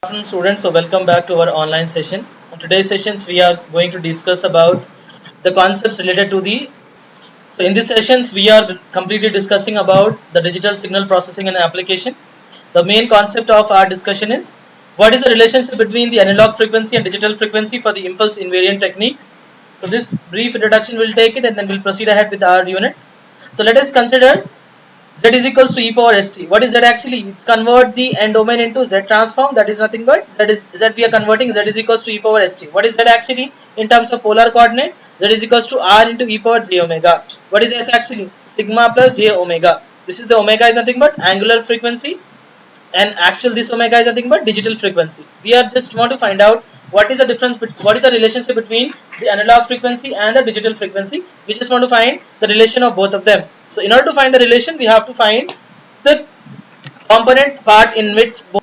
Afternoon students, so welcome back to our online session. In today's sessions we are going to discuss about the concepts related to the in this session we are completely discussing about the digital signal processing and application. The main concept of our discussion is what is the relationship between the analog frequency and digital frequency for the impulse invariant techniques. So this brief introduction will take it and then we'll proceed ahead with our unit. So let us consider Z is equals to e power st. What is that actually? It's convert the n domain into Z transform. That is nothing but Z we are converting Z is equals to e power st. What is that actually in terms of polar coordinate? Z is equals to r into e power j omega. What is that actually? Sigma plus j omega. This is the omega is nothing but angular frequency, and actual this omega is nothing but digital frequency. We are just want to find out what is the difference, what is the relationship between the analog frequency and the digital frequency. We just want to find the relation of both of them. So in order to find the relation, we have to find the component part in which both.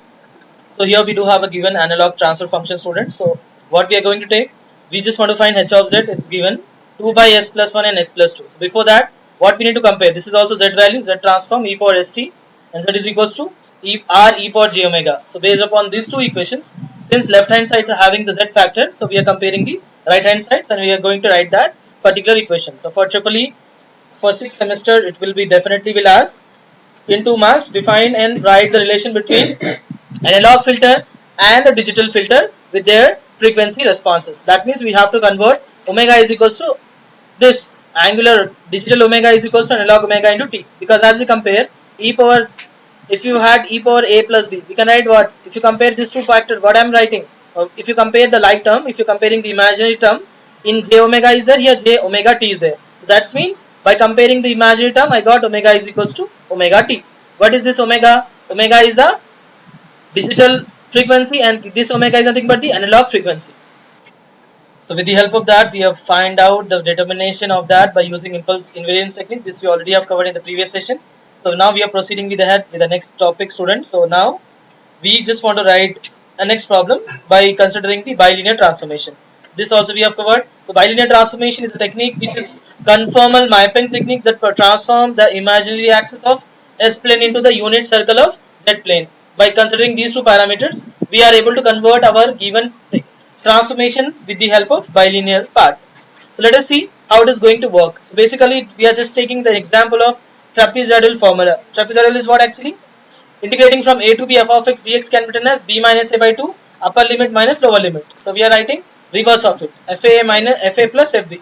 So here we do have a given analog transfer function, student. So what we are going to take, we just want to find h of z. It's given 2 by s plus 1 and s plus 2. So before that, what we need to compare, this is also z value, z transform e power st, and z is equals to r e power j omega. So based upon these two equations, since left hand side is having the z factor, so we are comparing the right hand sides and we are going to write that particular equation. So for triple E, for 6th semester, it will be definitely will ask in 2 marks, define and write the relation between analog filter and the digital filter with their frequency responses. That means we have to convert omega is equals to this angular digital omega is equals to analog omega into t, because as we compare e power, if you had e power a plus b, we can write what? If you compare these two factors, what I am writing, if you compare the like term, if you are comparing the imaginary term, in j omega is there, here j omega t is there. So that means by comparing the imaginary term, I got omega is equals to omega t. What is this omega? Omega is the digital frequency and this omega is nothing but the analog frequency. So with the help of that, we have find out the determination of that by using impulse invariance technique. This we already have covered in the previous session. So now we are proceeding with ahead with the next topic, students. So now we just want to write a next problem by considering the bilinear transformation. This also we have covered. So bilinear transformation is a technique which is conformal mapping technique that transform the imaginary axis of S plane into the unit circle of Z plane. By considering these two parameters, we are able to convert our given transformation with the help of bilinear part. So let us see how it is going to work. So basically we are just taking the example of trapezoidal formula. Trapezoidal is what actually? Integrating from a to b f of x dx can be written as b minus a by 2 upper limit minus lower limit. So we are writing reverse of it, fa minus fa plus fb.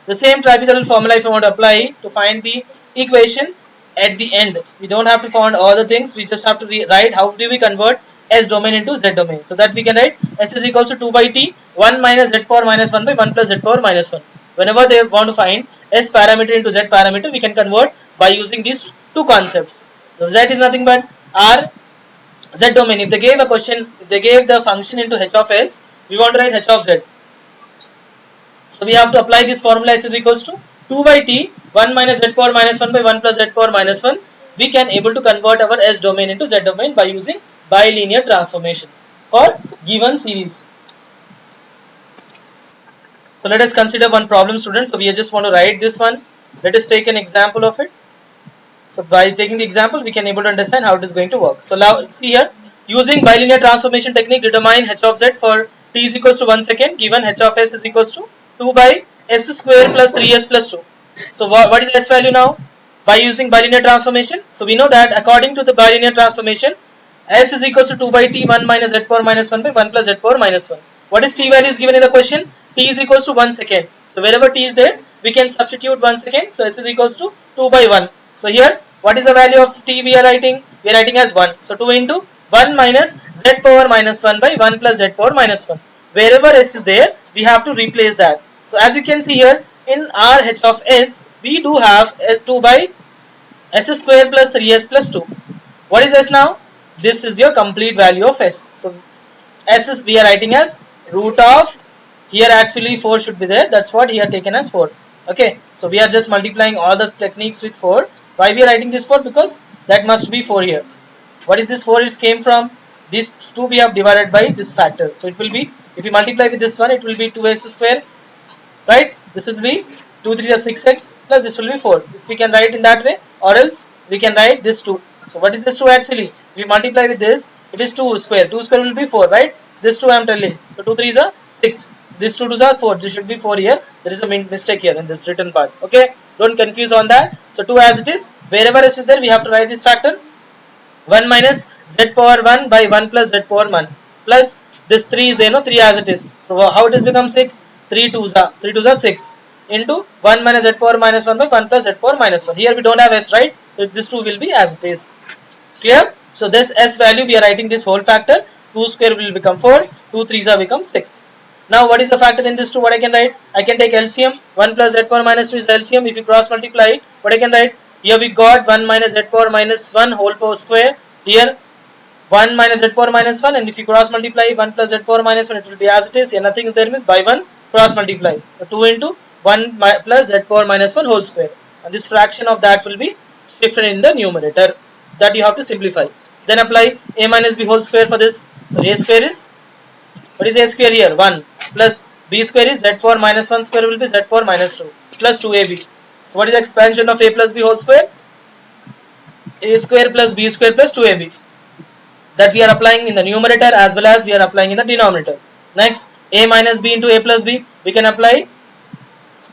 The same trapezoidal formula if I want to apply to find the equation at the end, we don't have to find all the things, we just have to write how do we convert s domain into z domain. So that we can write s is equals to 2 by t 1 minus z power minus 1 by 1 plus z power minus 1. Whenever they want to find s parameter into z parameter, we can convert by using these two concepts. So z is nothing but r z domain. If they gave a question, if they gave the function into h of s, we want to write h of z. So we have to apply this formula, s is equals to 2 by t 1 minus z power minus 1 by 1 plus z power minus 1. We can able to convert our s domain into z domain by using bilinear transformation for given series. So let us consider one problem, students. So we just want to write this one. Let us take an example of it. So by taking the example, we can able to understand how it is going to work. So now see here, using bilinear transformation technique, determine h of z for t is equals to 1 second, given h of s is equals to 2 by s square plus 3s plus 2. So what is s value now? By using bilinear transformation, so we know that according to the bilinear transformation, s is equals to 2 by t 1 minus z power minus 1 by 1 plus z power minus 1. What is t value is given in the question? T is equals to 1 second. So wherever t is there, we can substitute 1 second. So s is equals to 2 by 1. So here, what is the value of t we are writing? We are writing as 1. So 2 into 1 minus z power minus 1 by 1 plus z power minus 1. Wherever s is there, we have to replace that. So as you can see here, in our h of s, we do have s2 by s square plus 3s plus 2. What is s now? This is your complete value of s. So s is we are writing as root of, here actually 4 should be there, that's what here taken as 4. Okay, so we are just multiplying all the techniques with 4. Why we are writing this 4? Because that must be 4 here. What is this 4 is came from? This 2 we have divided by this factor. So it will be, if you multiply with this one, it will be 2x square, right? This will be 2 3 is 6x plus this will be 4. If we can write in that way, or else we can write this 2. So what is this 2 actually? We multiply with this, It is 2 square. 2 square will be 4, right? This 2 I am telling. So 2 3 is a 6. This 2 2s are 4. This should be 4 here. There is a mistake here in this written part. Okay? Don't confuse on that. So 2 as it is. Wherever s is there, we have to write this factor. 1 minus z power 1 by 1 plus z power 1 plus this 3 is there, no? 3 as it is. So how it has become 6? 3 2s are 6 into 1 minus z power minus 1 by 1 plus z power minus 1. Here we don't have s, right? So this 2 will be as it is. Clear? So this s value we are writing this whole factor. 2 square will become 4. 2 3s are become 6. Now what is the factor in this 2? What I can write? I can take LCM. 1 plus z power minus 2 is LCM. If you cross multiply it, what I can write? Here we got 1 minus z power minus 1 whole power square. Here 1 minus z power minus 1, and if you cross multiply 1 plus z power minus 1, it will be as it is. Here nothing is there, means by 1 cross multiply. So 2 into 1 plus z power minus 1 whole square, and this fraction of that will be different in the numerator. That you have to simplify. Then apply a minus b whole square for this. So a square is, what is a square here? 1 plus b square is z power minus 1 square will be z power minus 2 plus 2ab. So what is the expansion of a plus b whole square? A square plus b square plus 2ab. That we are applying in the numerator as well as we are applying in the denominator. Next, a minus b into a plus b, we can apply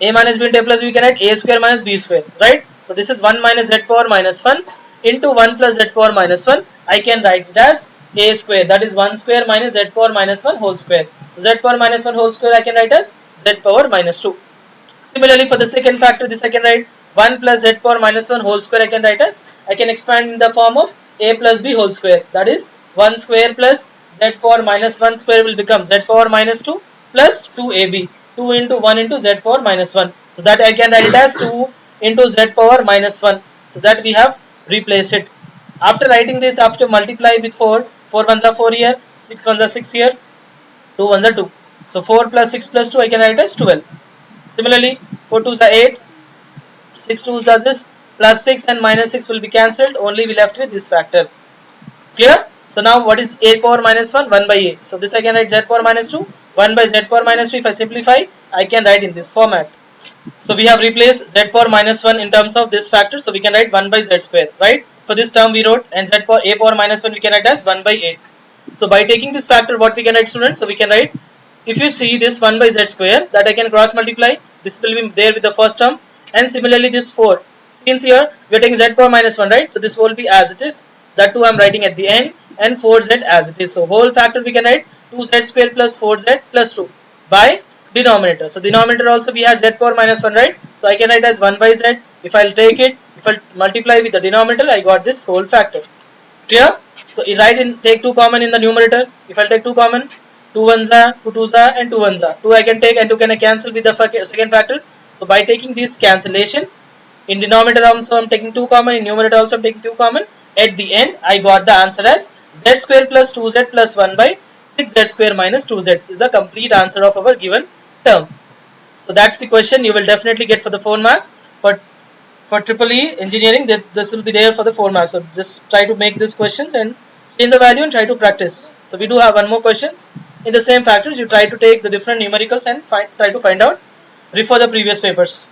a minus b into a plus b, we can write a square minus b square, right? So this is 1 minus z power minus 1 into 1 plus z power minus 1. I can write it as a square, that is 1 square minus z power minus 1 whole square. So z power minus 1 whole square I can write as z power minus 2. Similarly for the second factor, this I can write 1 plus z power minus 1 whole square I can write as, I can expand in the form of a plus b whole square, that is 1 square plus z power minus 1 square will become z power minus 2 plus 2ab, 2 into 1 into z power minus 1. So that I can write it as 2 into z power minus 1. So that we have replaced it. After writing this, after multiply with 4, 4 ones are 4 here, 6 ones are 6 here, 2 ones are 2. So 4 plus 6 plus 2 I can write as 12. Similarly, 4 2s are 8, 6 2s are 6, plus 6 and minus 6 will be cancelled, only we left with this factor. Clear? So now what is a power minus 1? 1 by a. So this I can write z power minus 2. 1 by z power minus 2. If I simplify, I can write in this format. So we have replaced z power minus 1 in terms of this factor. So we can write 1 by z square, right? For this term we wrote, and z power a power minus 1 we can write as 1 by a. So by taking this factor, what we can write, student? So we can write, if you see this 1 by z square, that I can cross multiply. This will be there with the first term, and similarly this 4. Since here we are taking z power minus 1, right? So this will be as it is. That 2 I am writing at the end, and 4z as it is. So whole factor we can write 2z square plus 4z plus 2 by denominator. So denominator also we had z power minus 1, right? So I can write as 1 by z. If I'll take it, if I'll multiply with the denominator, I got this whole factor. Clear? So you write in, take 2 common in the numerator. If I'll take 2 common, 2 ones are, 2 twos are, and 2 ones are. 2 I can take and 2 can I cancel with the second factor. So by taking this cancellation, in denominator also I am taking 2 common, in numerator also I am taking 2 common. At the end, I got the answer as z square plus 2z plus 1 by 6z square minus 2z is the complete answer of our given term. So that's the question you will definitely get for the 4 marks. For triple E engineering, this will be there for the 4 marks. So just try to make these questions and change the value and try to practice. So we do have one more questions. In the same factors, you try to take the different numericals and try to find out, refer the previous papers.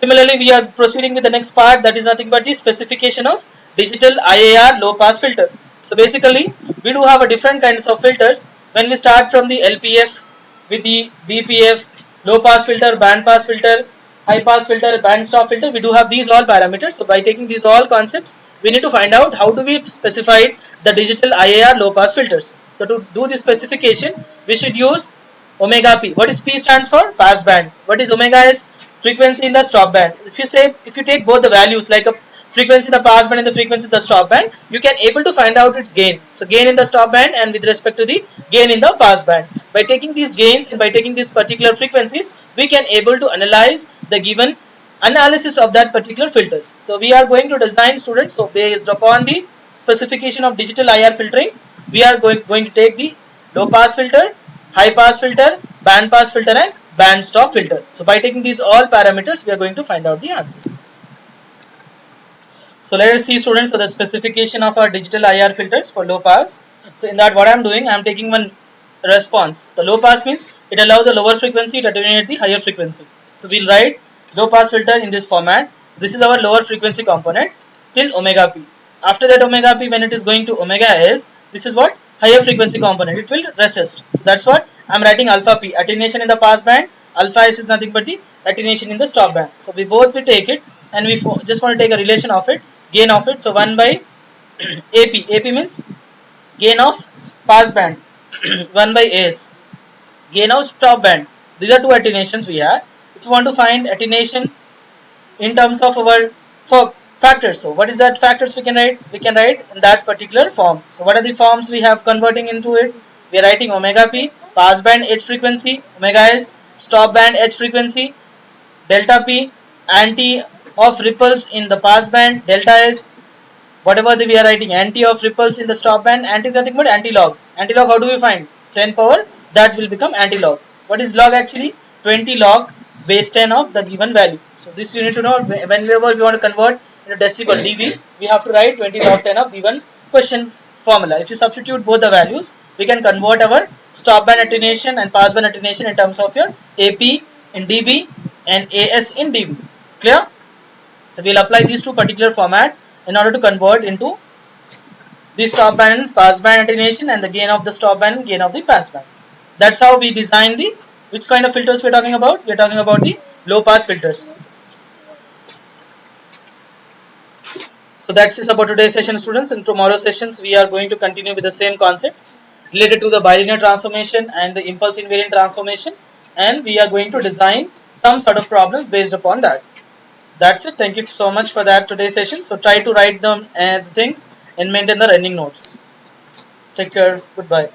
Similarly, we are proceeding with the next part, that is nothing but the specification of digital IAR low pass filter. So basically, we do have a different kinds of filters. When we start from the LPF with the BPF, low pass filter, band pass filter, high pass filter, band stop filter, we do have these all parameters. So by taking these all concepts, we need to find out how do we specify the digital IAR low pass filters. So to do this specification, we should use omega P. What is P stands for? Pass band. What is omega is? Frequency in the stop band. If you take both the values, like a frequency in the pass band and the frequency in the stop band, you can able to find out its gain. So gain in the stop band and with respect to the gain in the pass band. By taking these gains and by taking these particular frequencies, we can able to analyze the given analysis of that particular filters. So we are going to design, students, so based upon the specification of digital IR filtering, we are going to take the low pass filter, high pass filter, band pass filter and band stop filter. So by taking these all parameters, we are going to find out the answers. So let us see, students, so the specification of our digital IR filters for low pass. So in that, what I am doing, I am taking one response. The low pass means it allows the lower frequency to attenuate the higher frequency. So we'll write low pass filter in this format. This is our lower frequency component till omega P. After that omega p, when it is going to omega s, this is what higher frequency component, it will resist. So that's what I'm writing alpha p, attenuation in the pass band. Alpha s is nothing but the attenuation in the stop band. So we both will take it, and we just want to take a relation of it, gain of it. So 1 by ap means gain of pass band, 1 by as gain of stop band. These are two attenuations we have. If you want to find attenuation in terms of our factors, so what is that factors we can write? We can write in that particular form. So what are the forms we have converting into it? We are writing omega p, pass band h frequency, omega s, stop band h frequency, delta p, anti of ripples in the pass band, delta s, whatever we are writing, anti of ripples in the stop band, anti is nothing but anti-log. Anti-log, how do we find? 10 power, that will become anti-log. What is log actually? 20 log base 10 of the given value. So this you need to know. Whenever we want to convert into decimal dB, we have to write 20 log 10 of given question formula. If you substitute both the values, we can convert our stop band attenuation and pass band attenuation in terms of your AP in dB and AS in dB. Clear? So we'll apply these two particular format in order to convert into the stop band pass band attenuation and the gain of the stop band, gain of the pass band. That's how we design the, which kind of filters we're talking about? We're talking about the low pass filters. So that's it about today's session, students. In tomorrow's sessions, we are going to continue with the same concepts related to the bilinear transformation and the impulse invariant transformation, and we are going to design some sort of problem based upon that. That's it. Thank you so much for that today's session. So try to write them as things and maintain the running notes. Take care. Goodbye.